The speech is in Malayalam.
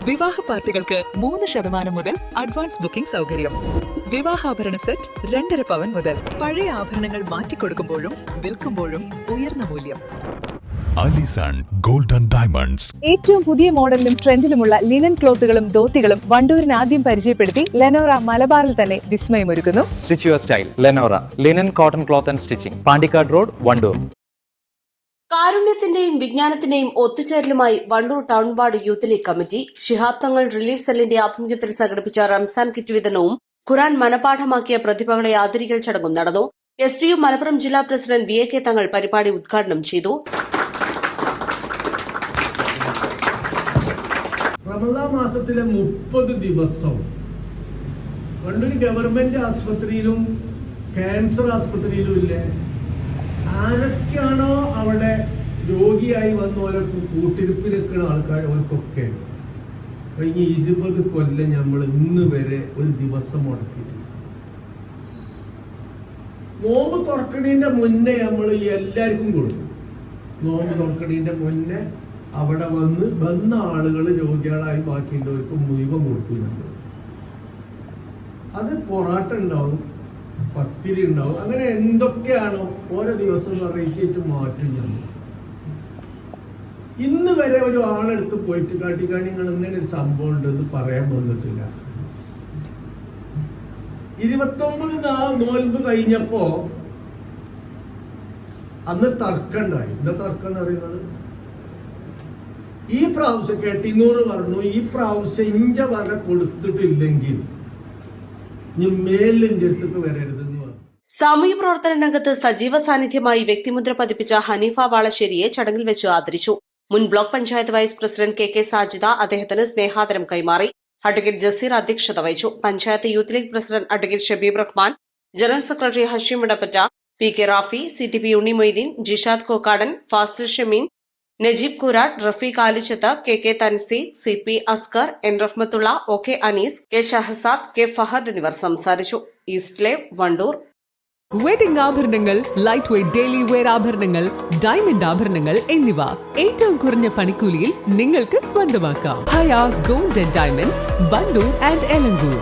വിവാഹ പാർട്ടികൾക്ക് 3% മുതൽ അഡ്വാൻസ് ബുക്കിംഗ് സൗകര്യം. വിവാഹാഭരണ സെറ്റ് 2.5 പവൻ മുതൽ. പഴയ ആഭരണങ്ങൾ മാറ്റിക്കൊടുക്കുമ്പോഴും വിൽക്കുമ്പോഴും ഉയർന്ന മൂല്യം. Allison golden diamonds. ഏറ്റവും പുതിയ മോഡലിലും ട്രെൻഡിലുമുള്ള ലിനൻ ക്ലോത്തുകളും ധോത്തികളും വണ്ടൂരിന് ആദ്യം പരിചയപ്പെടുത്തി ലെനോറ മലബാറിൽ തന്നെ വിസ്മയമൊരുക്കുന്നു. Stitch your style Lenora linen cotton cloth and stitching, Pandikkad road, Wandoor. കാരുണ്യത്തിന്റെയും വിജ്ഞാനത്തിന്റെയും ഒത്തുചേരലുമായി Wandoor town ward youth league committee Shihab Thangal relief സെല്ലിന്റെ ആഭിമുഖ്യത്തിൽ സംഘടിപ്പിച്ച റംസാൻ കിറ്റ് വിതരണവും ഖുറാൻ മനപാഠമാക്കിയ പ്രതിഭകളെ ആദരിക്കൽ ചടങ്ങും നടന്നു. STU മലപ്പുറം ജില്ലാ പ്രസിഡന്റ് VK തങ്ങൾ പരിപാടി ഉദ്ഘാടനം ചെയ്തു. റമദാൻ മാസത്തിലെ 30 ദിവസം വണ്ടൂർ ഗവൺമെന്റ് ആശുപത്രിയിലും ക്യാൻസർ ആശുപത്രിയിലും ഇല്ലേ, ആരൊക്കെയാണോ അവിടെ രോഗിയായി വന്നവരൊക്കെ കൂട്ടിരിപ്പിലെക്കുന്ന ആൾക്കാർ, അവർക്കൊക്കെ കഴിഞ്ഞ 20 കൊല്ലം നമ്മൾ ഇന്ന് വരെ ഒരു ദിവസം മുടക്കിയിട്ടില്ല. നോമ്പ് തുറക്കണീന്റെ മുന്നേ നമ്മൾ എല്ലാവർക്കും കൊടുക്കും. നോമ്പ് തുറക്കണീന്റെ മുന്നേ അവിടെ വന്ന ആളുകൾ രോഗികളായി ബാക്കിയുള്ളവർക്ക് മുഴുവൻ കൊടുക്കുന്നുണ്ട്. അത് പൊറാട്ട ഉണ്ടാവും, പത്തിരി ഉണ്ടാവും, അങ്ങനെ എന്തൊക്കെയാണോ ഓരോ ദിവസം വെറൈറ്റി മാറ്റും. നമ്മൾ ഇന്ന് വരെ ഒരു ആളെടുത്ത് പോയിട്ട് കാട്ടിക്കാണി നിങ്ങൾ ഇങ്ങനെ ഒരു സംഭവം ഉണ്ടെന്ന് പറയാൻ വന്നിട്ടില്ല. 29 നോൽമ്പ് കഴിഞ്ഞപ്പോ അന്ന് തർക്കമുണ്ടായി. എന്താ തർക്കം എന്ന് പറയുന്നത്? ഈ പ്രാവശ്യം 800 പറഞ്ഞു, ഈ പ്രാവശ്യം ഇഞ്ച വക കൊടുത്തിട്ടില്ലെങ്കിൽ ഇനി മേലിലും ചെറുത്തക്ക് വരരുതെന്ന് പറഞ്ഞു. സാമൂഹ്യ പ്രവർത്തന രംഗത്ത് സജീവ സാന്നിധ്യമായി വ്യക്തിമുദ്ര പതിപ്പിച്ച ഹനീഫ വാളശ്ശേരിയെ ചടങ്ങിൽ വെച്ച് ആദരിച്ചു. മുൻ block panchayat vice president KK Sajida അദ്ദേഹത്തിന് സ്നേഹാദരം കൈമാറി. അഡ്വക്കേറ്റ് ജസീർ അധ്യക്ഷത വഹിച്ചു. Panchayat youth league president advocate Shabeeb Rahman, general secretary Hasheem Edappatta, PK Rafi, CTP Unni Moideen, Jishad Kokkadan, Fasil Shameen, Najeeb Koorattu, Rafeeq Alichathu, KK Thansi, CP Askar, N Rahmathulla, OK Anees, K Shahzad, K Fahad എന്നിവർ സംസാരിച്ചു. East live, Wandoor. വെഡിംഗ് ആഭരണങ്ങൾ, ലൈറ്റ് വെയ്റ്റ് ഡെയിലി വെയർ ആഭരണങ്ങൾ, ഡയമണ്ട് ആഭരണങ്ങൾ എന്നിവ ഏറ്റവും കുറഞ്ഞ പണിക്കൂലിയിൽ നിങ്ങൾക്ക് സ്വന്തമാക്കാം. Haya gold and diamonds, Wandoor and Elankur.